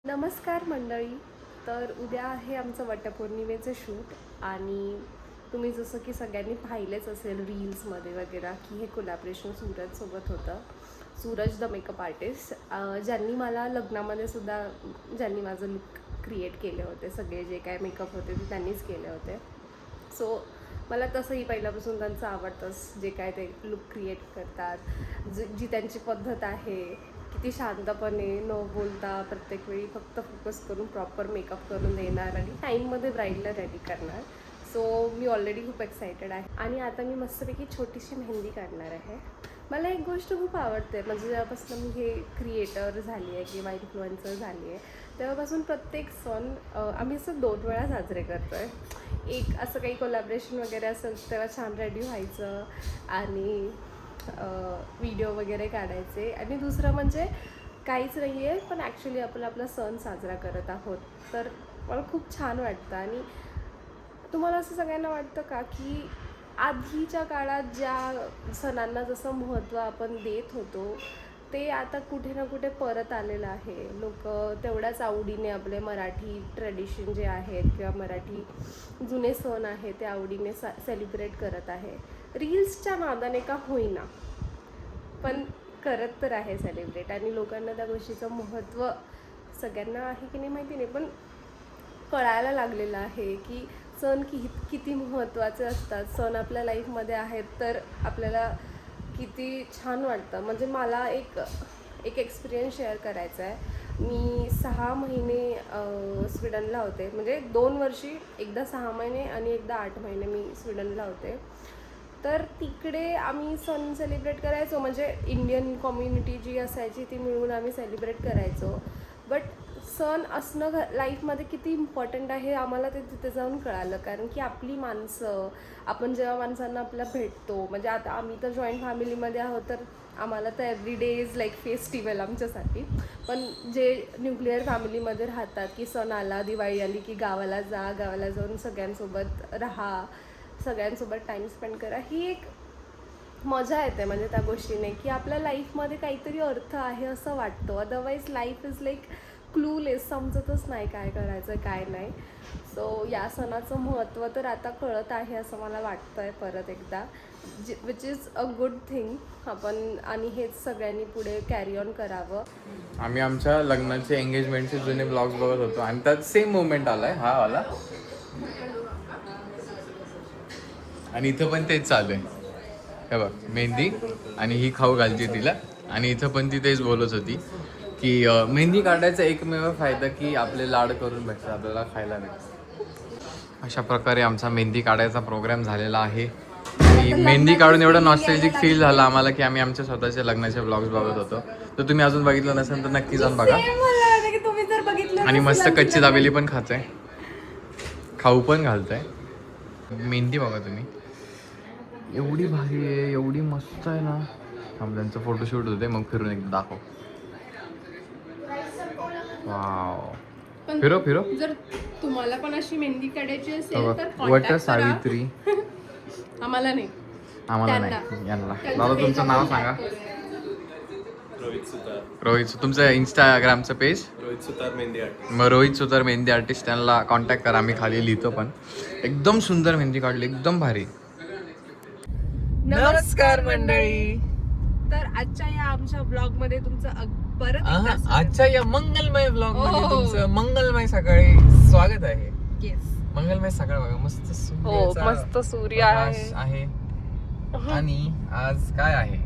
नमस्कार मंडळी. तर उद्या आहे आमचं वटपौर्णिमेचं शूट आणि तुम्ही जसं की सगळ्यांनी पाहिलेच असेल रील्समध्ये वगैरे की हे कोलॅबरेशन सूरजसोबत होतं. सूरज द मेकअप आर्टिस्ट, ज्यांनी मला लग्नामध्ये सुद्धा ज्यांनी माझं लुक क्रिएट केले होते. सगळे जे काय मेकअप होते ते त्यांनीच केले होते. सो मला तसंही पहिल्यापासून त्यांचं आवडतंच, जे काय ते लुक क्रिएट करतात, जी त्यांची पद्धत आहे, किती शांतपणे न बोलता प्रत्येक वेळी फक्त फोकस करून प्रॉपर मेकअप करून देणार आणि टाईममध्ये ब्राईडला रेडी करणार. सो मी ऑलरेडी खूप एक्सायटेड आहे आणि आता मी मस्तपैकी छोटीशी मेहंदी काढणार आहे. मला एक गोष्ट खूप आवडते, म्हणजे जेव्हापासून मी हे क्रिएटर झाली आहे किंवा इन्फ्लुएन्सर झाली आहे तेव्हापासून प्रत्येक सण आम्ही असं 2 वेळा साजरे करतो आहे. एक असं काही कोलॅबरेशन वगैरे असेल तेव्हा छान रेडी व्हायचं आणि व्हिडिओ वगैरे काढायचे, आणि दुसरं म्हणजे काहीच नाही आहे पण ॲक्च्युली आपण आपला सण साजरा करत आहोत. तर मला खूप छान वाटतं. आणि तुम्हाला असं सगळ्यांना वाटतं का की आधीच्या काळात ज्या सणांना जसं महत्त्व आपण देत होतो ते आता कुठे ना कुठे परत आलेलं आहे. लोक तेवढ्याच आवडीने आपले मराठी ट्रेडिशन जे आहेत किंवा मराठी जुने सण आहेत ते आवडीने सेलिब्रेट करत आहे. रील्सच्या नादाने का होईना पण करत तर आहे सेलिब्रेट. आणि लोकांना त्या गोष्टीचं महत्त्व सगळ्यांना आहे की नाही माहिती नाही, पण कळायला लागलेलं आहे की सण किती महत्त्वाचे असतात. सण आपल्या लाईफमध्ये आहेत तर आपल्याला किती छान वाटतं. म्हणजे मला एक एक्सपिरियन्स शेअर करायचा आहे. मी 6 महिने स्वीडनला होते, म्हणजे 2 वर्षी, एकदा 6 महिने आणि एकदा 8 महिने मी स्वीडनला होते. तर तिकडे आम्ही सण सेलिब्रेट करायचो, म्हणजे इंडियन कम्युनिटी जी असायची ती मिळून आम्ही सेलिब्रेट करायचो. बट सण असणं लाईफमध्ये किती इम्पॉर्टंट आहे आम्हाला ते तिथे जाऊन कळालं. कारण की आपली माणसं, आपण जेव्हा माणसांना आपल्या भेटतो, म्हणजे आता आम्ही तर जॉईंट फॅमिलीमध्ये आहोत तर आम्हाला तर every day is like festival आमच्यासाठी. पण जे न्यूक्लिअर फॅमिलीमध्ये राहतात की सण आला, दिवाळी आली की गावाला जाऊन सगळ्यांसोबत राहा, सगळ्यांसोबत टाईम स्पेंड करा, ही एक मजा येते. म्हणजे त्या गोष्टीने की आपल्या लाईफमध्ये काहीतरी अर्थ आहे असं वाटतं. Otherwise life is like clueless, समजतच नाही काय करायचं काय नाही. सो या सणाचं महत्त्व तर आता कळत आहे असं मला वाटतं आहे परत एकदा, which is a good thing. आपण आणि हेच सगळ्यांनी पुढे कॅरी ऑन करावं. आम्ही आमच्या लग्नाचे एंगेजमेंटचे जुने ब्लॉग्स बघत होतो आणि त्यात सेम मोमेंट आलाय हा वाला. आणि इथं पण तेच चालू आहे. हे बघ, मेहंदी आणि ही खाऊ घालते तिला. आणि इथं पण ती तेच बोलत होती की मेहंदी काढायचा एकमेव फायदा की आपले लाड करून भेटतात, आपल्याला खायला भेटतं. अशा प्रकारे आमचा मेहंदी काढायचा प्रोग्राम झालेला आहे. आणि मेहंदी काढून एवढं नॉस्टॅल्जिक फील झालं आम्हाला की आम्ही आमच्या स्वतःच्या लग्नाचे ब्लॉग्स बघत होतो. तर तुम्ही अजून बघितलं नसेल तर नक्की जाऊन बघा. आणि मस्त कच्ची दाबेली पण खाताय, खाऊ पण घालताय. मेहंदी बघा तुम्ही, एवढी भारी आहे, एवढी मस्त आहे ना. त्यांचं फोटोशूट होते, मग फिरून एकदा दाखव. वाव, फिरो. जर तुम्हाला पण अशी मेहंदी काढायची असेल तर वट सावित्री. आम्हाला नाही, यांना. दादा तुमचं नाव सांगा. रोहित. तुमचं इंस्टाग्रामचं पेज रोहित सुतार मेहंदी आर्टिस्ट. मग रोहित सुतार मेहंदी आर्टिस्ट, त्यांना कॉन्टॅक्ट करा. आम्ही खाली लिहितो पण. एकदम सुंदर मेहंदी काढली, एकदम भारी. नमस्कार मंडळी. तर आजच्या या आमच्या ब्लॉग मध्ये तुमचं परत आजच्या या मंगलमय ब्लॉग मध्ये तुमचं मंगलमय सकाळी स्वागत आहे. मंगलमय सकाळ बघा, मस्त सूर्य आहे. आणि आज काय आहे?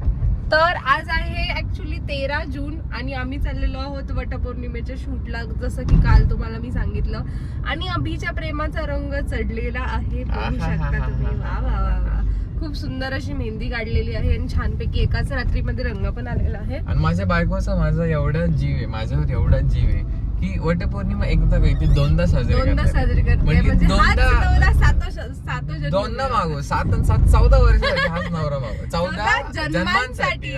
तर आज आहे ऍक्च्युली 13 जून आणि आम्ही चाललेलो आहोत वटपौर्णिमेच्या शूटला, जसं की काल तुम्हाला मी सांगितलं. आणि अभिच्या प्रेमाचा रंग चढलेला आहे, बघू शकता तुम्ही. वा वा वा वा, खूप सुंदर अशी मेहंदी काढलेली आहे आणि छानपैकी एकाच रात्रीमध्ये रंग पण आलेला आहे. आणि माझ्या बायकोचा माझा एवढा जीव आहे, माझ्यावर एवढा जीव आहे की वटपौर्णिमा एकदा काही ती दोनदा साजरी करते. म्हणजे दोनदा मागो, 7 आणि 7 14 वर्षासाठी हाच नवरा मागो, 14 जन्मांसाठी.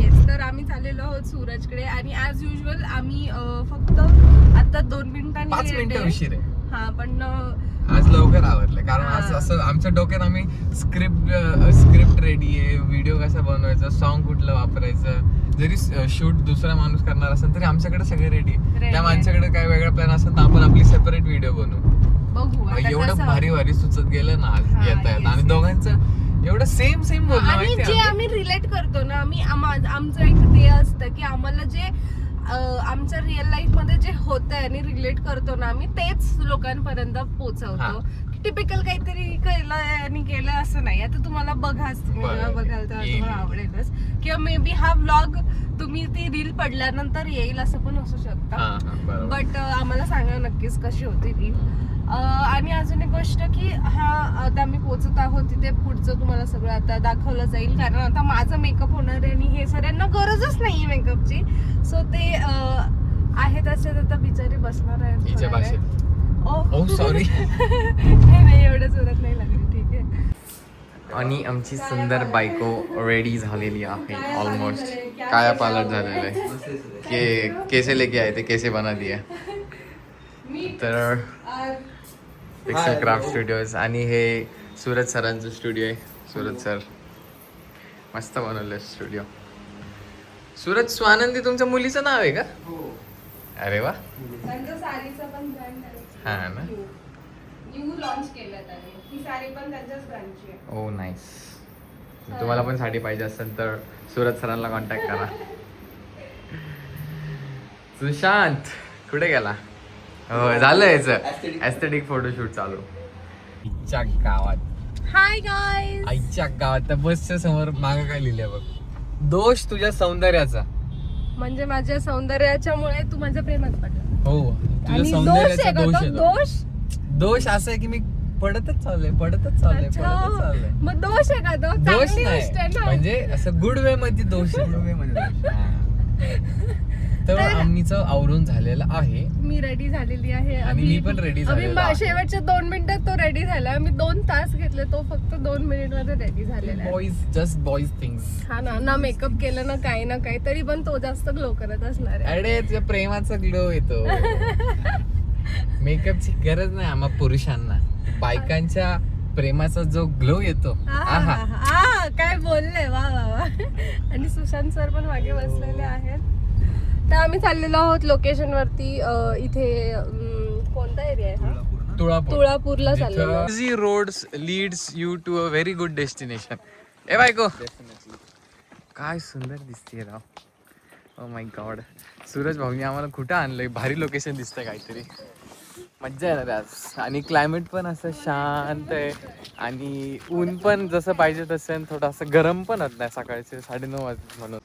येस, तर आम्ही चाललेलो आहोत सूरजकडे. आणि ऍज युजल आम्ही फक्त आता 2 मिनिटांनी 5 मिनिटं उशीर आहे. हा, पण आज लवकर आवरले कारण आज असं आमच्या डोक्यात आम्ही स्क्रिप्ट रेडी आहे, व्हिडिओ कसा बनवायचा, सॉन्ग कुठलं वापरायचं, जरी शूट दुसरा माणूस करणार असेल तरी आमच्याकडे सगळे रेडी Ready त्या आहे. माणसाकडे काय वेगळा प्लॅन असेल तर आपण आपली सेपरेट व्हिडिओ बनवू. बघू आता एवढं कसं. भारी भारी सुचत गेलं ना आज हा, येता येत yes, आणि yes. दोघांचं एवढं सेम बोलणं आणि माहिती जे आहे. आम्ही रिलेट करतो ना आमचं एक ते असतं की आम्हाला जे आमच्या रिअल लाईफ मध्ये जे होतंय आणि रिलेट करतो ना आम्ही तेच लोकांपर्यंत हा. पोहोचवतो. टिपिकल काहीतरी केलंय आणि केलंय असं नाही. आता तुम्हाला बघाच तुम्ही बरं. जेव्हा बघाल तेव्हा येईल. तुम्हाला आवडेलच किंवा मे बी हा व्लॉग तुम्ही ती रील पडल्यानंतर येईल असं पण असू हा, शकतं. हा, बरोबर. बट आम्हाला सांगा नक्कीच कशी होती रील. आणि अजून एक गोष्ट की हा आता आम्ही पोहोचत आहोत तिथे पुढचं तुम्हाला सगळं आता दाखवलं जाईल कारण आता माझं मेकअप होणार आहे आणि हे सगळ्यांना गरजच नाही मेकअपची. सो ते आहे तसेच आता बिचारी बसणार आहेत हिच्या थोड्या वेळ. भाषेत ओ सॉरी. हे नाही एवढं जोरात नाही लागली ठीक आहे. आणि आमची सुंदर बायको रेडी झालेली आहे ऑलमोस्ट. काया पालट झालेलं आहे. केसे लेके आए थे केसे बना दिया. तर पिक्सल क्राफ्ट स्टुडिओज आणि हे सूरज सरांचं स्टुडिओ आहे. सूरज सर मस्त बनवलं स्टुडिओ. सूरज स्वानंदी तुमच्या मुलीचं नाव आहे का? अरे वा. त्यांचं साडीचं पण ब्रँड आहे. हा ना. न्यू लॉन्च केलं त्याने. ही साडी पण त्यांच्याच ब्रँडची आहे. ओ नाईस. तुम्हाला पण साडी पाहिजे असेल तर सूरज सरांना कॉन्टॅक्ट करा. सुशांत कुठे गेला? हो झालं याचं एस्थेटिक फोटोशूट चालू. आईच्या गावात हाय गाईज. आईच्या गावात त्या बसच्या समोर मागं काय लिहिलंय बघ. दोष तुझ्या सौंदर्याचा. म्हणजे माझ्या सौंदर्याच्यामुळे तू माझ्या प्रेमात पडला. हो तुझ्या आणि दोष सौंदर्याचा आहे का दोष तो? आहे तो. दोष दोष असं आहे की मी पडतच चाललोय. अच्छा. मग दोष आहे का तो? दोष चांगली गोष्ट आहे नाही ना. म्हणजे असं गुड वे मध्ये दोष आहे. हा. तर आम्हीचं आवरून झालेलं आहे मी रेडी झालेली आहे आणि मी पण ready झालेलो आहे. शेवटच्या 2 मिनिटात तो रेडी झाला. मी 2 तास घेतले तो फक्त 2 मिनिट मध्ये रेडी झालेला आहे. Boys things. हा ना मेकअप केलं ना काही ना काही तरी पण तो जास्त ग्लो करत असणार आहे. अरे तुझ्या प्रेमाचा ग्लो येतो. मेकअपची गरज नाही आम्हा पुरुषांना. बायकांच्या प्रेमाचा जो ग्लो येतो. काय बोलले वा वा वा. आणि सुशांत सर पण मागे बसलेले आहेत. तर आम्ही चाललेलो आहोत लोकेशन वरती. इथे कोणता एरिया आहे हा? तुळापूरला चाललेलो. Easy roads leads you to a very good destination. ए बायको काय सुंदर दिसते राव. Oh my God. सूरज भाऊनी आम्हाला कुठं आणलंय. भारी लोकेशन दिसतंय काहीतरी. मज्जा येणार आज. आणि क्लायमेट पण असं शांत आहे आणि ऊन पण जसं पाहिजे तसं थोडं असं गरम पण होत नाही. सकाळचे 9:30 वाजले म्हणून.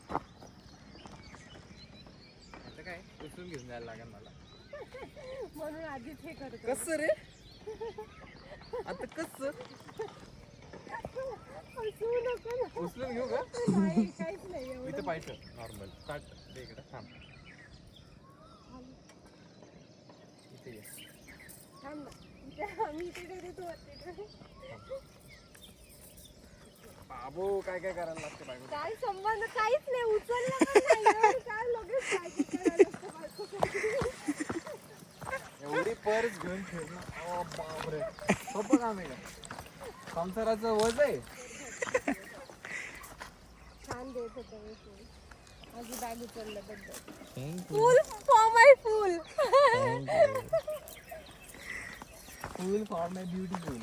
आता काय उचलून घेऊन जायला लागेल मला. म्हणून आधीच हे करतो. कसं रे आता कसं उचलून घेऊ का? नाही, काहीच नाही एवढं. इथं पाहिजे नॉर्मल स्टार्ट दे इकडे थांब. इथे ये. थांब ना. आम्ही इथे ठेवतो, तू वरती ठेव. बाबू काय करायला लागतं बायको. काय संबंध काहीच नाही. उचललं पण नाही एवढं काय लगेच काय करायला लागतं बायकोसाठी. एवढी पर्स घेऊन फिरणं ओ बापरे सोपं काम आहे का? संसाराचं वज आहे. छान देत होतं मी फुल. माझी बॅग उचलल्याबद्दल full for my full. Full for my beautiful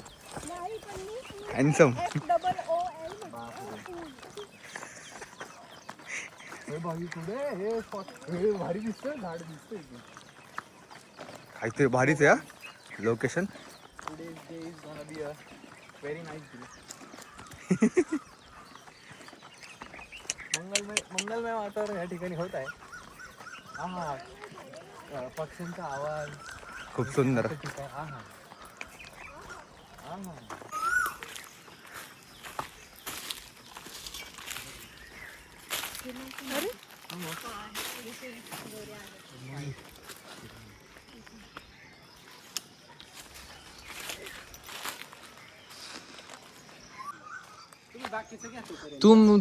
नाही पण मी हँडसम. FOOL भाई पुढे हे भारी दिसतंय. झाड दिसतंय काहीतरी भारीच आहे हा location. Today's day is gonna be a very nice day. मंगलमय वातावरण या ठिकाणी होत आहे. पक्ष्यांचा आवाज खूप सुंदर. ठीक आहे.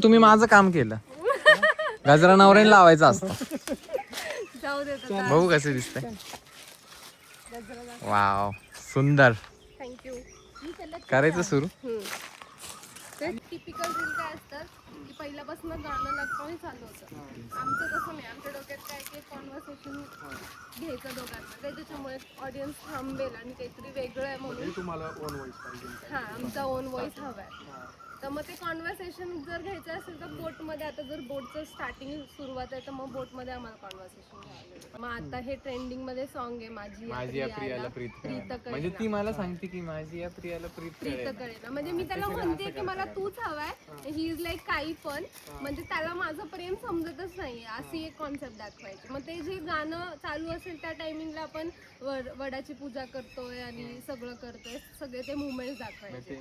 तुम्ही माझं काम केलं. गजरा नवऱ्याने लावायचा असतो. जाऊ देत. बघू कसं दिसतंय. वाव सुंदर. थँक्यू. करायचं सुरू. टिपिकल रील काय असतात की पहिल्यापासून गाणं लटकवून चालू होतं. आमचं तसं नाही, आमच्या डोक्यात काय की कॉन्व्हर्सेशन घ्यायचं दोघांना काही, त्याच्यामुळे ऑडियन्स थांबेल आणि काहीतरी वेगळं आहे म्हणून तुम्हाला ओन वॉइस पाहिजे. हा आमचा ओन व्हॉइस हवाय. तर मग ते कॉन्व्हर्सेशन जर घ्यायचं असेल तर बोटमध्ये, आता जर बोटचं स्टार्टिंग सुरुवात आहे तर मग बोटमध्ये आम्हाला कॉन्व्हर्सेशन घ्यावं लागेल. मग आता हे ट्रेंडिंग मध्ये सॉन्ग आहे माझी या प्रियाला प्रीत म्हणजे ती मला सांगते की माझी या प्रियाला प्रीत कळेना. म्हणजे मी त्याला म्हणते की मला तूच हवाय, ही इज लाईक काही पण, म्हणजे त्याला माझं प्रेम समजतच नाही, अशी एक कॉन्सेप्ट दाखवायची. मग ते जे गाणं चालू असेल त्या टायमिंगला आपण वडाची पूजा करतोय आणि सगळं करतोय, सगळे ते मुवमेंट्स दाखवायचे.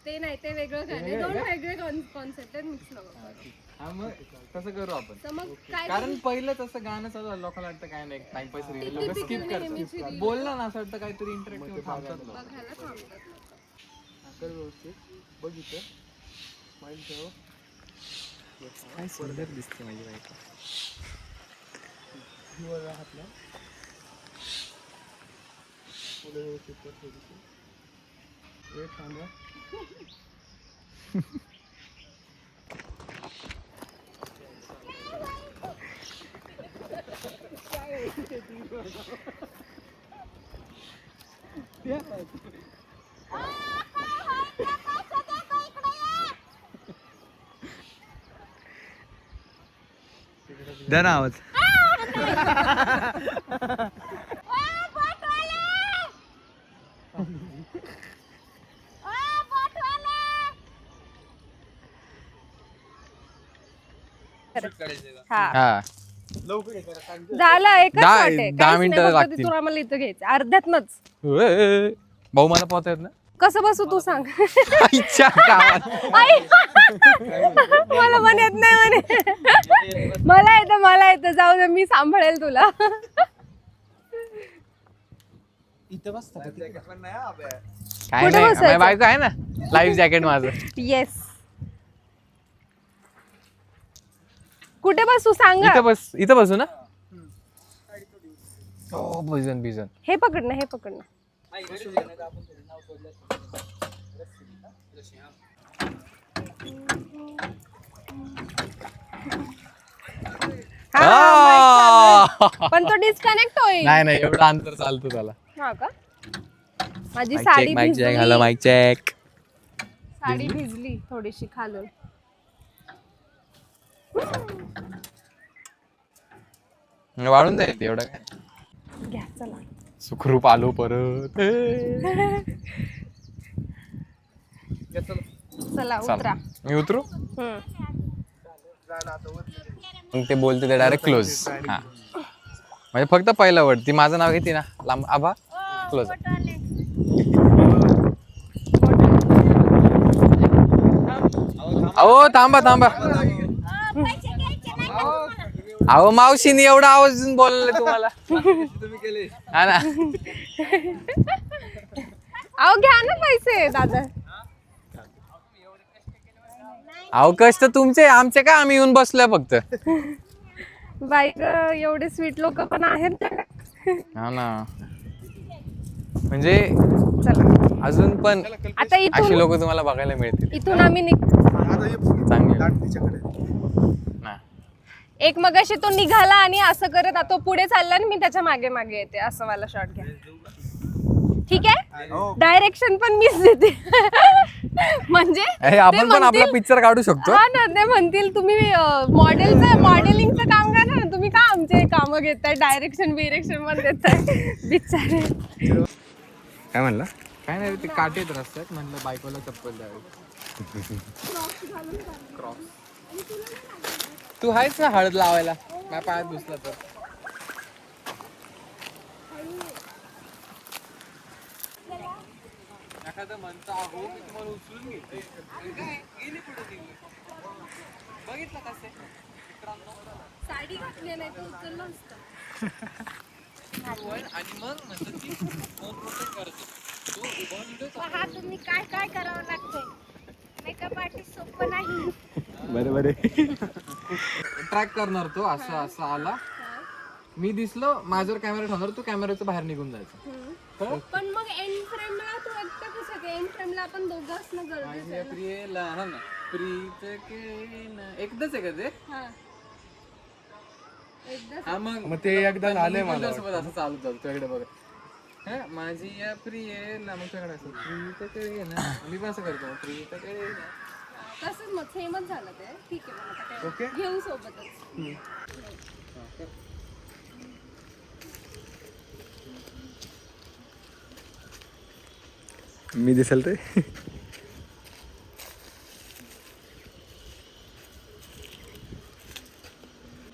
ते नाही, ते वेगळं गाणं, दोन वेगळे कॉन्सेप्ट आहेत, मिक्स नको करू. हा मग तसं करू आपण. तर मग काय कारण पहिलंच असं गाणं चालू झालं, लोकांना वाटतं काय नाही टाइमपास रील, लोक स्किप करतात. बोलला ना असं वाटतं काहीतरी इंटरेक्टिव्ह थांबतात लोक. बघायला थांबतात. कर व्यवस्थित बघितलं माइंड ठेव. काय सुंदर दिसते माझी बायको. हिवाळा हातला पुढे व्यवस्थित कर थोडीशी. वेळ थांबा. द्या ना आवाज. हा लवकर येतात सांग. झालं एकच दहा- shot आहे. दहा काहीच मिनिटं नाही, फक्त लागतील. तिथून आम्हाला इथं घ्यायचं अर्ध्यातनच. भाऊ मला पोहता येत ना. कसं बसू तू सांग. आईच्या गावात. आई. मला पण येत नाही म्हणे. मला येतं जाऊ दे, मी सांभाळेल तुला. इथं बस काय कुठे नाही, बसायचं? माझी बायको आहे ना, लाईफ जॅकेट माझं. येस. कुठे बसू सांगा. इथं बसू ना. हो भिजन. हे पकड ना, हे पकड ना. पण तो डिस्कनेक्ट होईल. नाही एवढं अंतर चालतं त्याला. हा का? माझी साडी भिजली. Mic check. साडी भिजली थोडीशी खालून. वाढून जाईल एवढं काय. घ्या चला. सुखरूप आलो परत. चला उतरा. मी उतरू. हम्म. मग ते बोलते ते डायरेक्ट क्लोज. हा म्हणजे फक्त पहिला वर्ड, ती माझं नाव घेते ना, लांब आभा क्लोज. अहो थांबा. अहो मावशीने एवढा आवाज बोलले तुम्हाला. हा ना. अहो घ्या ना पैसे दादा. अहो कष्ट तुमचे, आमचे काय, आम्ही येऊन बसलोय फक्त. बाईक एवढे स्वीट लोक पण आहेत. हा ना. म्हणजे चला अजून पण आता अशी इथून लोक तुम्हाला बघायला मिळतील. इथून आम्ही चांगले ना. एक मगाशी तो निघाला आणि असं करत तो पुढे चालला आणि मी त्याच्या मागे मागे येते, असं वाला शॉट घ्या. ठीक आहे. डायरेक्शन पण मीच देते. म्हणजे आपण पण आपला पिक्चर काढू शकतो. हा ना, ते म्हणतील तुम्ही मॉडेलिंगचं काम करा ना, तुम्ही का आमचे काम घेताय, डायरेक्शन बिरेक्शन पण देताय बिचारे. काय म्हणला? काय नाही ते काटेत रस्त्यात, म्हटलं बायकोला चप्पल द्यावी. तू आहेस ना हळद लावायला, माझ्या पायात घुसला तर. एखादं म्हणतं अहो मी तुम्हाला उचलून घेते, बघितलं कसं साडी घातली नाही तर उचललं असतं. आणि मग म्हणतात की फोन रोटेट करतो. हा तुम्ही काय काय करावं लागतंय, मेकअप आर्टिस्ट सोपं नाही. बरोबर आहे. ट्रॅक करणार तो, असं आला, मी दिसलो, माझ्यावर कॅमेरा ठेवणार, तू कॅमेऱ्याच्या बाहेर निघून जायचं. पण मग एंड फ्रेमला तू एकटा कसं, एंड फ्रेमला आपण दोघं असणं गरजेचं आहे ना. प्रियेला हा ना प्रीत केळीनं. एकदाच आहे का ते? हा एकदा हा मग मग ते एकदा झालंय मला सोबत असं चालू चालू तुझ्याकडे बघ. हा, माझी या प्रियेला मग तुझ्याकडे असं प्रीत केळीनं. मी पण असं करतो मग, प्रीत केळीनं. तसंच मग सेमच झालं ते. ठीक आहे मग आता ओके. काय घेऊ सोबतच. मी दिसेल रे.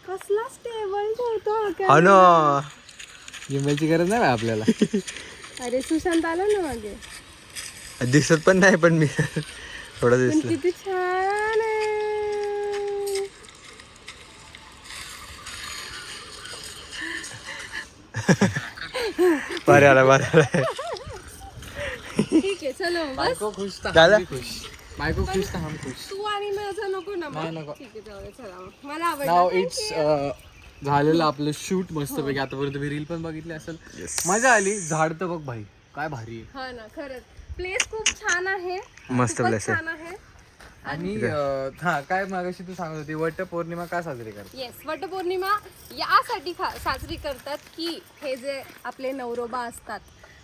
कसला स्टेबल ठेवतो हा हा ना. जिंबाची गरज नाही आपल्याला. अरे सुशांत आला ना मागे. दिसत पण नाही पण मी थोडं पण दिसलं. किती छान आहे. बरं आला. ठीक आहे चलो बस. बायको खुश तर दादा? हम भी खुश. बायको खुश तर हम खुश. तू आणि माझं नको ना मग. नाही, नको. ठीक आहे जाऊ दे, चला मग. मला नाव आवडलं. इट्स झालेलं आपलं शूट मस्तपैकी. आतापर्यंत मी रील पण बघितली असेल. मजा आली. झाड तर बघ भाई काय भारी आहे. हा ना खरंच प्लेस खूप छान आहे. मस्त खूपच place आहे. छान आहे. आणि हा काय मागाशी तू सांगत होती वट पौर्णिमा का साजरी करतात? येस वटपौर्णिमा यासाठी साजरी करतात की हे जे आपले नवरोबा असतात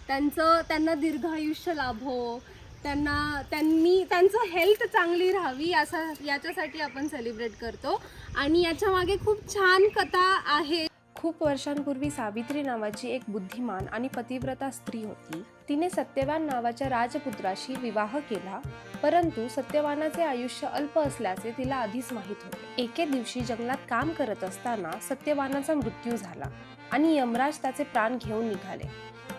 त्यांना दीर्घ आयुष्य लाभो, त्यांचं हेल्थ चांगली राहावी याच्यासाठी आपण सेलिब्रेट करतो. आणि याच्या मागे खूप छान कथा आहे. खूप वर्षांपूर्वी सावित्री नावाची एक बुद्धिमान आणि पतिव्रता स्त्री होती. तिने सत्यवान नावाच्या राजपुत्राशी विवाह केला, परंतु सत्यवानाचे आयुष्य अल्प असल्याचे तिला आधीच माहीत होते. एके दिवशी जंगलात काम करत असताना सत्यवानाचा मृत्यू झाला आणि यमराज त्याचे प्राण घेऊन निघाले.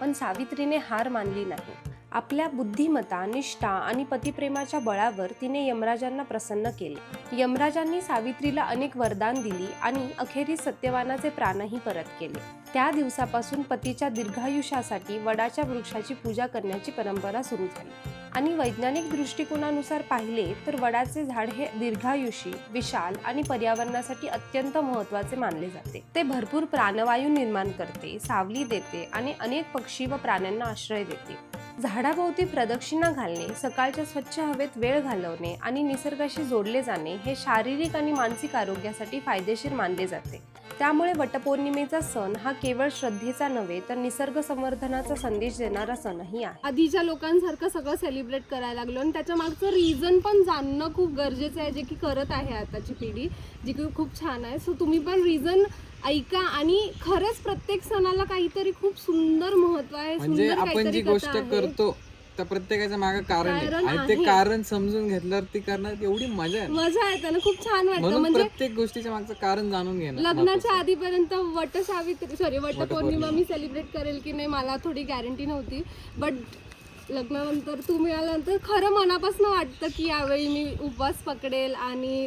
पण सावित्रीने हार मानली नाही. आपल्या बुद्धिमत्ता, निष्ठा आणि पतिप्रेमाच्या बळावर तिने यमराजांना प्रसन्न केले. यमराजांनी सावित्रीला अनेक वरदान दिली आणि अखेरीस सत्यवानाचे प्राणही परत केले. त्या दिवसापासून पतीच्या दीर्घायुष्यासाठी वडाच्या वृक्षाची पूजा करण्याची परंपरा सुरू झाली. आणि वैज्ञानिक दृष्टिकोनानुसार पाहिले तर वडाचे झाड हे दीर्घायुषी, विशाल आणि पर्यावरणासाठी अत्यंत महत्त्वाचे मानले जाते. ते भरपूर प्राणवायू निर्माण करते, सावली देते आणि अनेक पक्षी व प्राण्यांना आश्रय देते. झाडाभोवती प्रदक्षिणा घालणे, सकाळच्या स्वच्छ हवेत वेळ घालवणे आणि निसर्गाशी जोडले जाणे हे शारीरिक आणि मानसिक आरोग्यासाठी फायदेशीर मानले जाते. त्यामुळे वटपौर्णिमेचा सण हा केवळ श्रद्धेचा नव्हे तर निसर्ग संवर्धनाचा संदेश देणारा सणही आहे. आधीच्या लोकांसारखं सगळं सेलिब्रेट करायला लागलो आणि त्याच्या मागचं रिझन पण जाणणं खूप गरजेचं आहे, जे की करत आहे आताची पिढी, जी की खूप छान आहे. सो तुम्ही पण रिझन ऐका आणि खरंच प्रत्येक सणाला काहीतरी खूप सुंदर महत्व आहे. म्हणजे सुंदर आपण काहीतरी जी कथा गोष्ट आहे. करतो त्या प्रत्येकाच्या मागे कारण आहे कारण आणि ते आहे. कारण समजून घेतल्यावर ती करण्यात एवढी मजा आहे. मजा येते ना, खूप छान वाटतं. म्हणून म्हणजे प्रत्येक गोष्टीच्या मागचं कारण जाणून घेणं लग्नाच्या आधीपर्यंत वटपौर्णिमा मी सेलिब्रेट करेल की नाही मला थोडी गॅरंटी नव्हती. बट लग्नानंतर तू मिळाल्यानंतर खरं मनापासून वाटतं की यावेळी मी उपवास पकडेल. आणि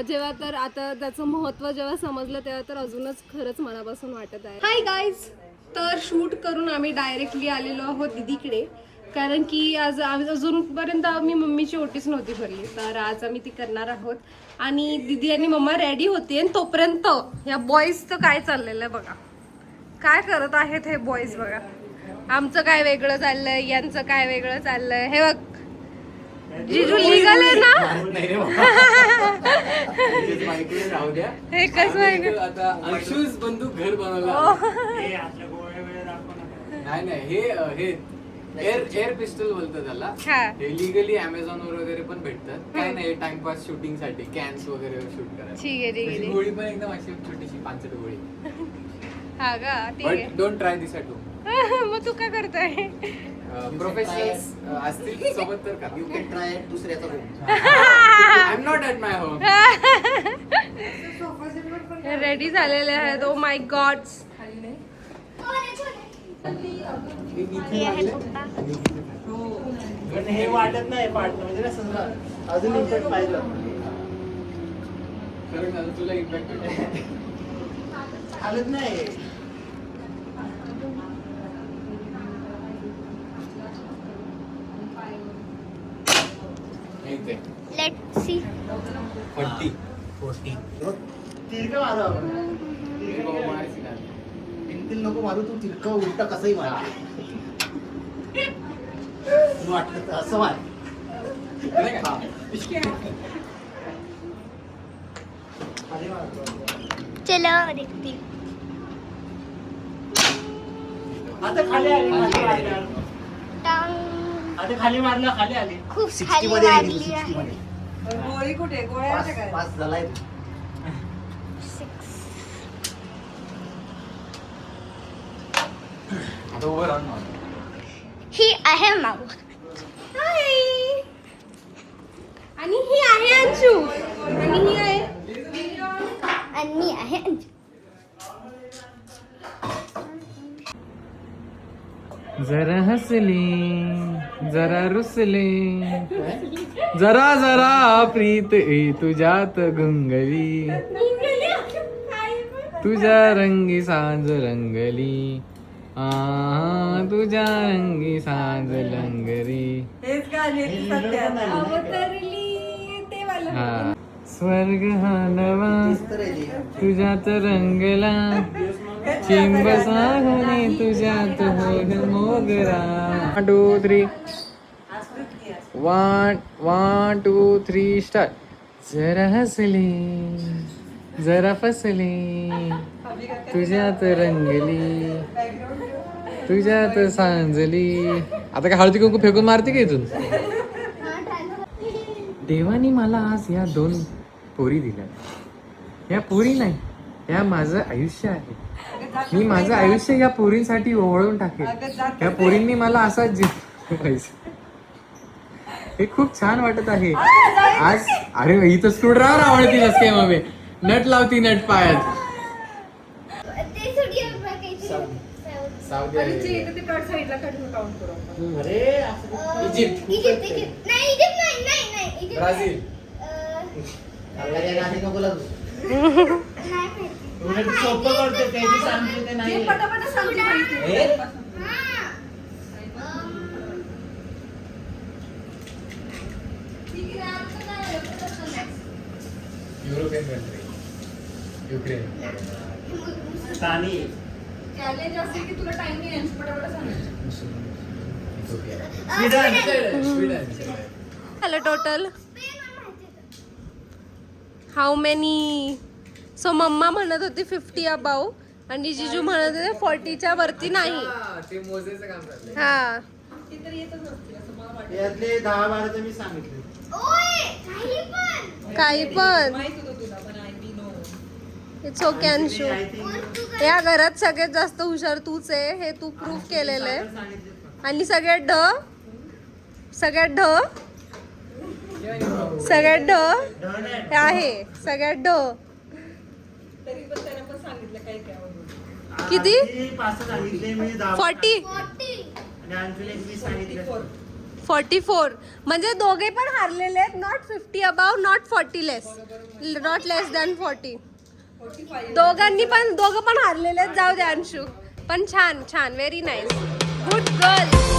जेव्हा तर आता त्याचं महत्त्व जेव्हा समजलं तेव्हा तर अजूनच खरंच मनापासून वाटत आहे. हाय गाईज, तर शूट करून आम्ही डायरेक्टली आलेलो आहोत दीदीकडे, कारण की आज अजूनपर्यंत मी मम्मीची ओटीच नव्हती भरली, तर आज आम्ही ती करणार आहोत. आणि दीदी आणि मम्मा रेडी होती आणि तोपर्यंत या बॉईजचं काय चाललेलं आहे बघा, काय करत आहेत हे बॉईज बघा. आमचं काय वेगळं चाललंय, यांचं काय वेगळं चाललंय. हे बघ जिजू लिगल आहे ना. हे कसं आता अंशुस बंदूक घर बनवला. नाही हे एअर पिस्टल बोलतात त्याला. हे लिगली अमेझॉन वर वगैरे पण भेटतात. काय नाही टाइमपास शूटिंग साठी कॅन्स वगैरे शूट करायला. ठीक आहे ठीक आहे. त्याची गोळी पण एकदम अशी छोटीशी 5 गोळी. हा का, ठीक आहे. But don't try this at home. मग तू काय करतोय? प्रोफेशनल्स असतील सोबत तर का. यू कॅन ट्राय दुसऱ्याचा room. I am not at my home. Ready झालेले आहेत. Oh my God's. हे वाटत नाही पार्ट म्हणजे ना समजा अजून इम्पॅक्ट पाहिजे. खरं तुला इम्पॅक्ट चालत नाही. Let's see. 40 तिरका मारू आपण. तिरकिल नको मारू, तू तिरका उलटा कसंही मारा. वाटत असं मार. चलो देखती हूँ। आता खाली आली, खाली आली. टांग. आता खाली मारलं, खाली आली. खूप 60 खाली मध्ये आहे, मारली 60 आहे. मध्ये. गोळी कुठे गोळ्या पाच- काय पाच झालाय. 6. आता उभं राहून मार. ही आहे माऊ. हाय आणि ही आहे अंशू आणि ही आहे आणि मी आहे अंजू. जरा हसली जरा रुसली जरा जरा प्रीत तुझ्यात गुंगली तुझ्या रंगी सांज रंगली तुझ्या रंगी सांज लंगरी. हेच गाणे सध्या अवतरली ते वाला हा स्वर्ग हा नवा तेच तर आहे ते. तुझ्यात रंगला चिंब सागणे तुझ्यात होग मोगरा. 1 2 3 1 2 3 स्टार्ट. जरा हसली जरा फसली तुझ्यात रंगली तुझ्यात सांजली. आता काय हळदी कुंकू फेकून मारते का इथून? देवानी मला आज या 2 पोरी दिल्या. या पोरी नाही, या माझं आयुष्य आहे. मी माझं आयुष्य या पोरींसाठी ओवळून टाकेल. या पोरींनी मला असा पाहिजे. हे खूप छान वाटत आहे आज. अरे इथं स्क्रूड्रायव्हर आवडतीलच काय मग नट लावती नट पायात. ते सोडियम साऊदी ते कट साईडला कट काउंट करू आपण. अरे असं इजिप्त. इजिप्त नाही इजिप्त नाही इजिप्त ब्राझील. खाल्ल्या गाणी नको लागू. नाही माहिती. उलट सोपं करते ते बी सांगते ते नाही. पटापट सांगते माहिती. हे? हा. European country. युक्रेन. स्थानी. चॅलेंज असेल की तुला टाइम नाही पटापट सांगायचं. Sweden. Hello total how many. So मम्मा म्हणत होती 50 अबाव आणि जिजू म्हणत होते 40च्या वरती नाही. ते मोजेचं काम चाललंय. हा यातले 10-12 तर मी सांगितले. ओय काही पण. काही पण माहित होतं तुला पण I me know. It's okay Anshu. I think या घरात सगळ्यात जास्त हुशार तूच आहे हे तू प्रूव्ह केलेलं आहे. सांगितले पण. आणि सगळ्यात ढ सगळ्यात ढ सगळ्यात ढ डन आहे. हे आहे सगळ्यात ढ. तरी पण त्याने पण सांगितलं काय काय म्हणून. किती? आधी 5 सांगितले मी 10. 40 आणि अंशुला 20 सांगितले. 44 म्हणजे दोघे पण हारलेले आहेत. Not 50 above not 40 less not less than 40. 45. दोघं पण हारलेले आहेत. जाऊ दे अंशू पण छान छान व्हेरी नाईस गुड गर्ल.